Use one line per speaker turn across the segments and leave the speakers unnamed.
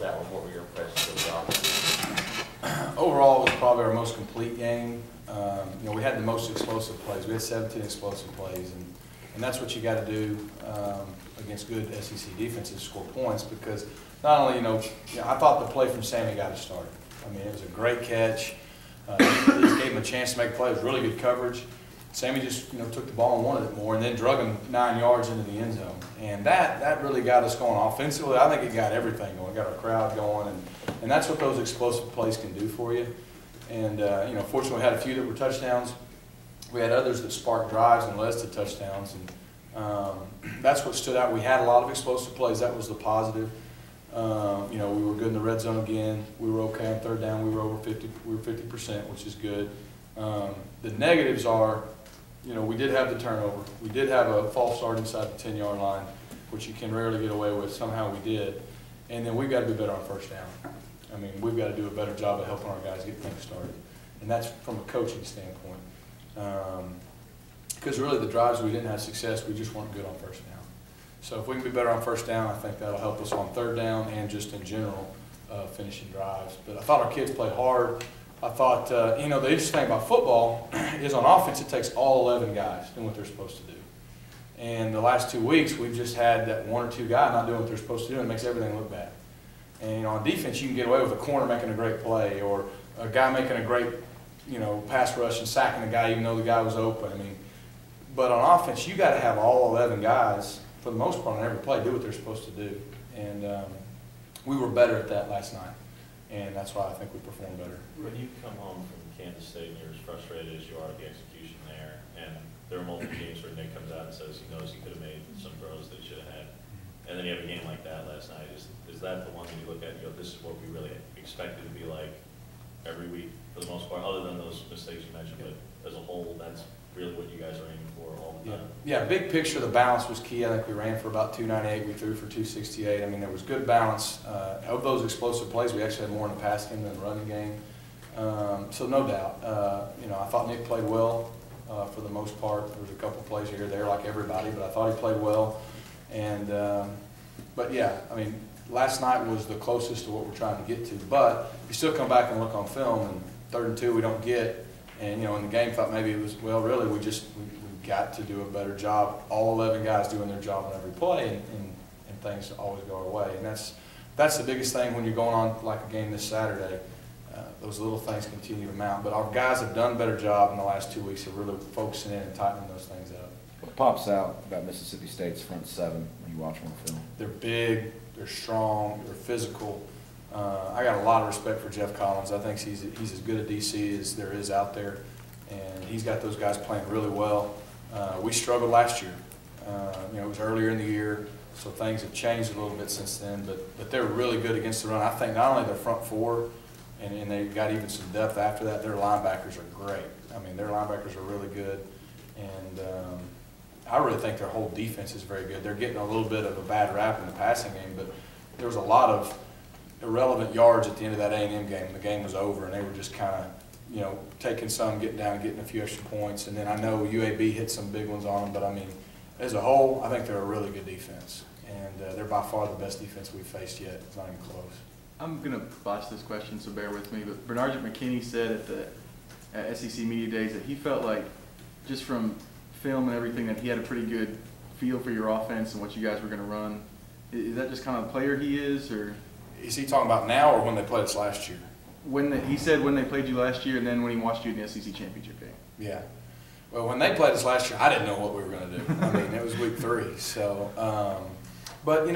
that one? What were your impressions of the offense?
Overall, it was probably our most complete game. You know, we had the most explosive plays. We had 17 explosive plays, and that's what you got to do against good SEC defenses, score points, because not only, I thought the play from Sammy got us started. I mean, it was a great catch. Just gave him a chance to make a play. It was really good coverage. Sammy just, took the ball and wanted it more, and then drug him 9 yards into the end zone. And that really got us going offensively. I think it got everything going. It got our crowd going, and that's what those explosive plays can do for you. And, fortunately, we had a few that were touchdowns. We had others that sparked drives and led us to touchdowns. And that's what stood out. We had a lot of explosive plays. That was the positive. We were good in the red zone again. We were okay on third down. We were over 50. We were 50%, which is good. The negatives are, we did have the turnover. We did have a false start inside the 10-yard line, which you can rarely get away with. Somehow we did. And then we've got to be better on first down. I mean, we've got to do a better job of helping our guys get things started. And that's from a coaching standpoint. Because really the drives we didn't have success, we just weren't good on first down. So if we can be better on first down, I think that'll help us on third down and just in general finishing drives. But I thought our kids played hard. I thought, the interesting thing about football is on offense it takes all 11 guys doing what they're supposed to do. And the last 2 weeks we've just had that one or two guy not doing what they're supposed to do, and it makes everything look bad. And on defense you can get away with a corner making a great play or a guy making a great pass rush and sacking a guy even though the guy was open. I mean, but on offense you got to have all 11 guys for the most part on every play do what they're supposed to do. And we were better at that last night. And that's why I think we performed better.
When you come home from Kansas State and you're as frustrated as you are with the execution there, and there are multiple games where Nick comes out and says he knows he could have made some throws that he should have had, and then you have a game like that last night, is that the one that you look at and you go, this is what we really expected to be like every week for the most part, other than those mistakes you mentioned, but as a whole, that's really what you guys are aiming for all the time?
Yeah, big picture, the balance was key. I think we ran for about 298. We threw for 268. I mean, there was good balance. Of those explosive plays, we actually had more in the pass game than the running game. So no doubt. I thought Nick played well for the most part. There was a couple plays here or there like everybody, but I thought he played well. And but yeah, I mean, last night was the closest to what we're trying to get to. But you still come back and look on film, and 3rd and 2 we don't get. And, in the game, thought maybe it was, well, really, we got to do a better job. All 11 guys doing their job on every play, and things always go our way. And that's the biggest thing when you're going on like a game this Saturday. Those little things continue to mount. But our guys have done a better job in the last 2 weeks of really focusing in and tightening those things up.
What pops out about Mississippi State's front seven when you watch them on film?
They're big, they're strong, they're physical. I got a lot of respect for Jeff Collins. I think he's as good a DC as there is out there, and he's got those guys playing really well. We struggled last year. It was earlier in the year, so things have changed a little bit since then, but they're really good against the run. I think not only their front four, and they got even some depth after that, their linebackers are great. I mean, their linebackers are really good, and I really think their whole defense is very good. They're getting a little bit of a bad rap in the passing game, but there was a lot of irrelevant yards at the end of that A&M game. The game was over, and they were just kind of, taking some, getting down, getting a few extra points. And then I know UAB hit some big ones on them, but I mean, as a whole, I think they're a really good defense, and they're by far the best defense we've faced yet. It's not even close.
I'm gonna botch this question, so bear with me. But Bernard McKinney said at SEC Media Days that he felt like, just from film and everything, that he had a pretty good feel for your offense and what you guys were gonna run. Is that just kind of the player he is, or?
Is he talking about now or when they played us last year?
He said when they played you last year, and then when he watched you in the SEC championship game.
Yeah. Well, when they played us last year, I didn't know what we were going to do. I mean, it was week 3. So, but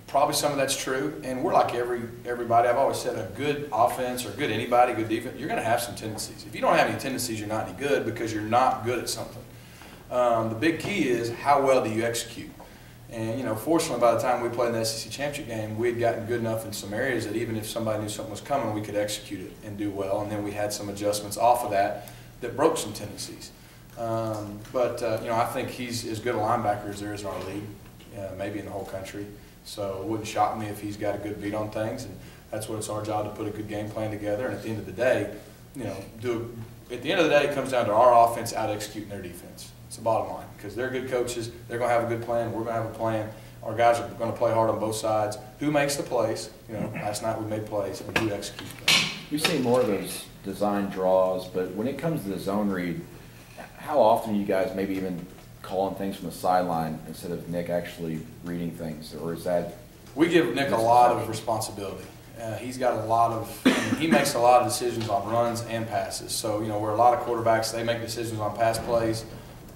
probably some of that's true. And we're like everybody. I've always said a good offense or good anybody, good defense, you're going to have some tendencies. If you don't have any tendencies, you're not any good because you're not good at something. The big key is how well do you execute. And, fortunately, by the time we played in the SEC championship game, we had gotten good enough in some areas that even if somebody knew something was coming, we could execute it and do well. And then we had some adjustments off of that broke some tendencies. I think he's as good a linebacker as there is in our league, maybe in the whole country. So it wouldn't shock me if he's got a good beat on things. And that's what it's our job to put a good game plan together. And at the end of the day, it comes down to our offense out executing their defense. It's the bottom line, because they're good coaches. They're going to have a good plan. We're going to have a plan. our guys are going to play hard on both sides. Who makes the plays? You know, last night we made plays, and who executes them.
We've seen more of those design draws, but when it comes to the zone read, how often are you guys maybe even calling things from the sideline instead of Nick actually reading things, or is that?
We give Nick a lot of responsibility. He's got a lot of, he makes a lot of decisions on runs and passes. So, you know, where a lot of quarterbacks, they make decisions on pass plays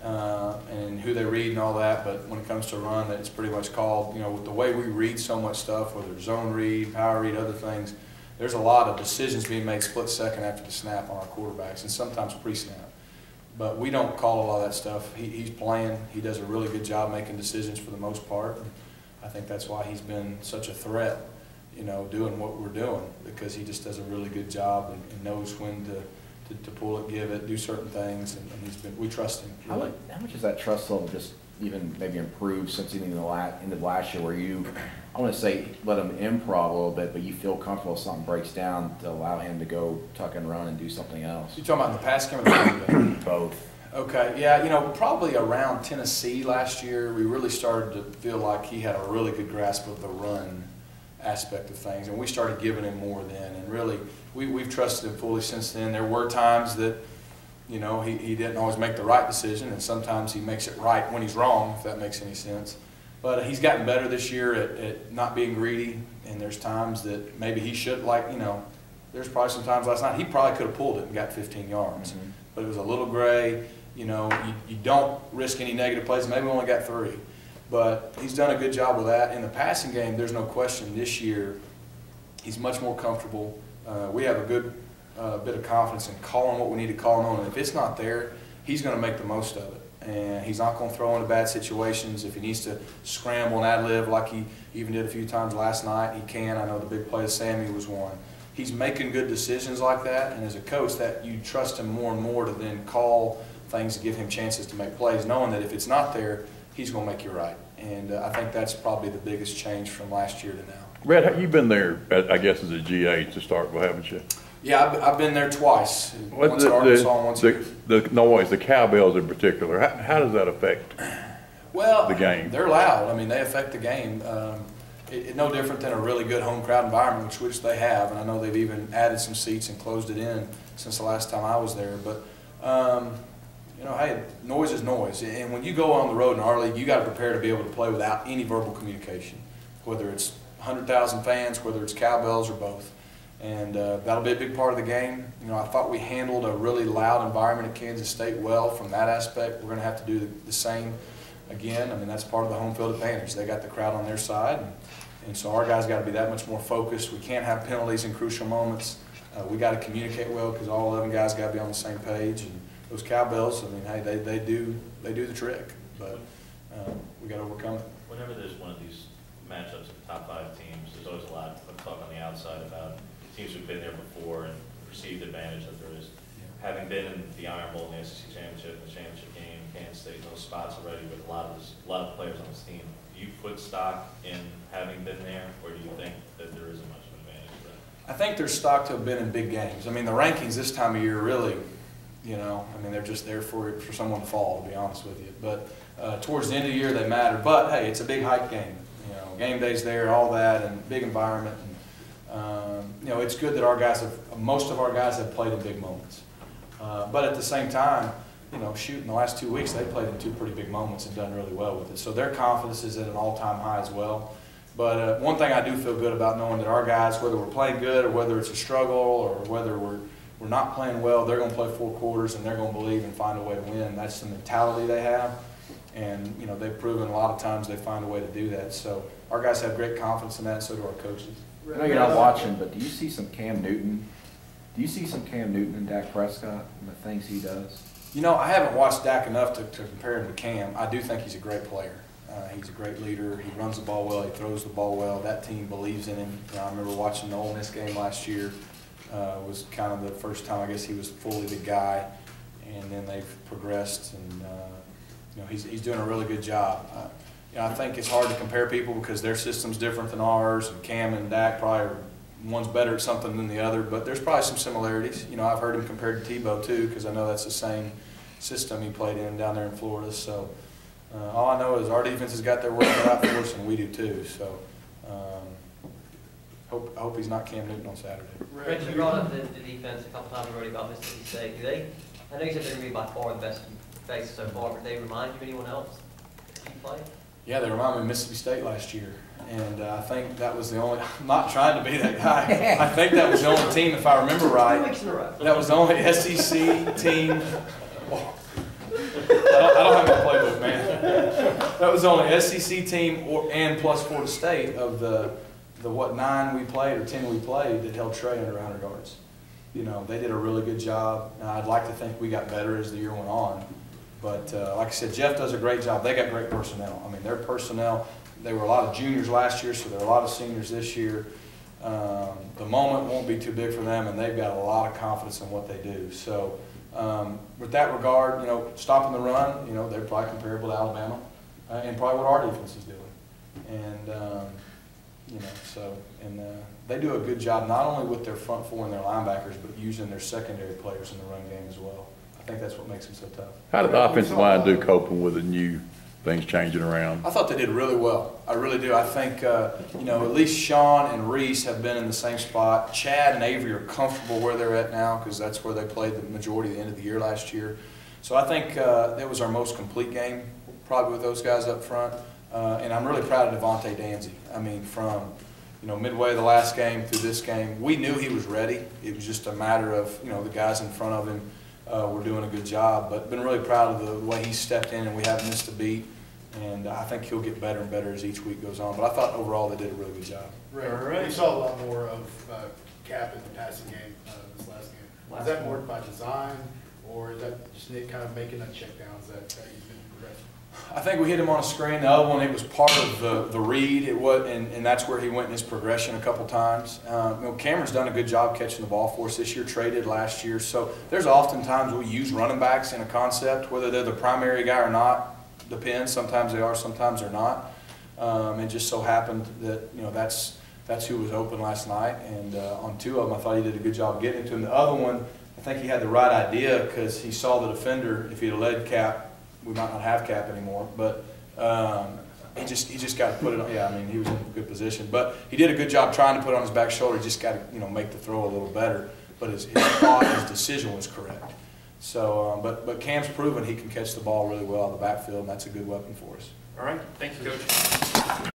and who they read and all that, but when it comes to run, it's pretty much called, you know, with the way we read so much stuff, whether it's zone read, power read, other things, there's a lot of decisions being made split second after the snap on our quarterbacks, and sometimes pre-snap. But we don't call a lot of that stuff. He's playing. He does a really good job making decisions for the most part. I think that's why he's been such a threat, you know, doing what we're doing, because he just does a really good job and knows when to pull it, give it, do certain things, and we trust him.
How much has that trust level just even maybe improved since even in the end of last year, where you, I want to say, let him improv a little bit, but you feel comfortable if something breaks down to allow him to go tuck and run and do something else?
You talking about the pass game or the run game?
Both.
Okay, yeah, you know, probably around Tennessee last year, we really started to feel like he had a really good grasp of the run aspect of things, and we started giving him more then, and really, we've trusted him fully since then. There were times that, you know, he didn't always make the right decision, and sometimes he makes it right when he's wrong, if that makes any sense. But he's gotten better this year at not being greedy, and there's times that maybe he should, like, you know, there's probably some times last night he probably could have pulled it and got 15 yards. Mm-hmm. But it was a little gray. You know, you don't risk any negative plays. Maybe we only got 3. But he's done a good job with that. In the passing game, there's no question this year he's much more comfortable. We have a good bit of confidence in calling what we need to call him on. And if it's not there, he's going to make the most of it. And he's not going to throw into bad situations. If he needs to scramble and ad-lib like he even did a few times last night, he can. I know the big play of Sammy was one. He's making good decisions like that, and as a coach, that you trust him more and more to then call things to give him chances to make plays, knowing that if it's not there, he's going to make you right. And I think that's probably the biggest change from last year to now.
Rhett, you've been there, I guess, as a GA to start with, haven't you?
Yeah, I've been there twice. Once at Arkansas and once here.
The noise, the cowbells in particular, how does that affect the game?
They're loud. I mean, they affect the game. No different than a really good home crowd environment, which they have, and I know they've even added some seats and closed it in since the last time I was there. But you know, hey, noise is noise, and when you go on the road in our league, you got to prepare to be able to play without any verbal communication, whether it's 100,000 fans, whether it's cowbells or both. And that'll be a big part of the game. You know, I thought we handled a really loud environment at Kansas State well from that aspect. We're going to have to do the same again. I mean, that's part of the home field advantage. They got the crowd on their side, and so our guys got to be that much more focused. We can't have penalties in crucial moments. We got to communicate well because all 11 guys got to be on the same page. And those cowbells, I mean, hey, they do the trick, but we got to overcome it.
Whenever there's one of these matchups of top 5 teams, there's always a lot of talk on the outside about teams who've been there before and perceived advantage that there is. Yeah. Having been in the Iron Bowl, and the SEC Championship, and the championship game, Kansas State, those spots already with a lot of players on this team. Do you put stock in having been there, or do you think that there isn't much of an advantage for that?
I think there's stock to have been in big games. I mean, the rankings this time of year really, you know, I mean, they're just there for someone to fall, to be honest with you. But towards the end of the year, they matter. But hey, it's a big hype game. You know, game day's there, all that, and big environment. And, you know, it's good that most of our guys have played in big moments. But at the same time, you know, shoot, in the last 2 weeks, they played in 2 pretty big moments and done really well with it. So their confidence is at an all-time high as well. But one thing I do feel good about knowing that our guys, whether we're playing good or whether it's a struggle or whether we're not playing well, they're going to play 4 quarters and they're going to believe and find a way to win. That's the mentality they have. And, you know, they've proven a lot of times they find a way to do that. So our guys have great confidence in that, and so do our coaches.
I know you're not watching, but do you see some Cam Newton? Do you see some Cam Newton in Dak Prescott and the things he does?
You know, I haven't watched Dak enough to compare him to Cam. I do think he's a great player. He's a great leader. He runs the ball well. He throws the ball well. That team believes in him. You know, I remember watching the Ole Miss game last year. Was kind of the first time I guess he was fully the guy, and then they've progressed, and you know, he's doing a really good job. You know, I think it's hard to compare people because their system's different than ours, and Cam and Dak probably are, one's better at something than the other, but there's probably some similarities. You know, I've heard him compared to Tebow too, because I know that's the same system he played in down there in Florida. So All I know is our defense has got their work cut out for us, and we do too. So I hope he's not Cam Newton on Saturday.
Rhett, you brought up the defense a couple times already about Mississippi State. Do they? I know you said they're going to be by far the best faced so far, but they remind you of anyone else that you play?
Yeah, they remind me of Mississippi State last year, and I think that was the only. I'm not trying to be that guy. I think that was the only team, if I remember
2
right.
weeks in a row.
That was the only SEC team. I don't have my playbook, man. That was the only SEC team, and plus Florida State of the 9 we played or 10 we played that held Trey under 100 yards. You know, they did a really good job. Now, I'd like to think we got better as the year went on. But like I said, Jeff does a great job. They got great personnel. I mean, their personnel, they were a lot of juniors last year, so there are a lot of seniors this year. The moment won't be too big for them, and they've got a lot of confidence in what they do. So with that regard, you know, stopping the run, you know, they're probably comparable to Alabama and probably what our defense is doing. And, you know, so, and they do a good job not only with their front four and their linebackers, but using their secondary players in the run game as well. I think that's what makes them so tough.
How did the offensive line do coping with the new things changing around?
I thought they did really well. I really do. I think, you know, at least Sean and Reese have been in the same spot. Chad and Avery are comfortable where they're at now because that's where they played the majority of the end of the year last year. So I think that was our most complete game, probably with those guys up front. And I'm really proud of Devontae Danzy. I mean, from, you know, midway of the last game through this game, we knew he was ready. It was just a matter of, you know, the guys in front of him were doing a good job. But been really proud of the way he stepped in, and we haven't missed a beat. And I think he'll get better and better as each week goes on. But I thought overall they did a really good job.
Right. We saw a lot more of Cap in the passing game this last game. Is that more by design, or is that just Nick kind of making that check downs that he's been progressing?
I think we hit him on a screen. The other one, it was part of the read. It was, and that's where he went in his progression a couple times. You know, Cameron's done a good job catching the ball for us this year. Traded last year, so there's oftentimes we use running backs in a concept, whether they're the primary guy or not. Depends. Sometimes they are, sometimes they're not. It just so happened that, you know, that's who was open last night, and on 2 of them, I thought he did a good job getting it to him. The other one, I think he had the right idea because he saw the defender. If he'd have led Cap, we might not have Cap anymore. But he just got to put it on. Yeah, I mean, he was in a good position, but he did a good job trying to put it on his back shoulder. He just got to, you know, make the throw a little better. But his thought, his decision was correct. So, but Cam's proven he can catch the ball really well out of the backfield, and that's a good weapon for us.
All right. Thank you, Coach.